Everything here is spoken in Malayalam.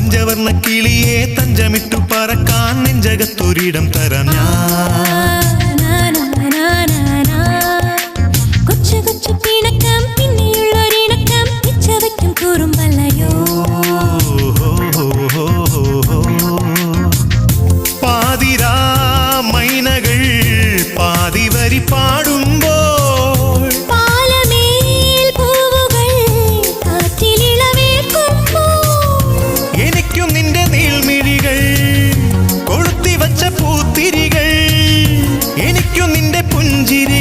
പഞ്ചവർണ്ണ കിളിയെ തഞ്ചമിട്ടു പറക്കാൻ നെഞ്ചകത്തൊരിടം തരാം ഞാൻ. കൊച്ചു കൊച്ചു പിണക്കം പിന്നെയുള്ളൊരിണക്കം പിച്ചവയ്ക്കും കുറുമ്പല്ലയോ. പാതിരാ മൈനകൾ പാതിവരി പാടുമ്പോൾ പാലമേൽ പൂവുകൾ കാറ്റിലിളവേൽക്കുമ്പോൾ എനിക്കും നിന്റെ നീൾമിഴികൾ കൊളുത്തിവച്ച പൂത്തിരികൾ എനിക്കും നിന്റെ പുഞ്ചിരി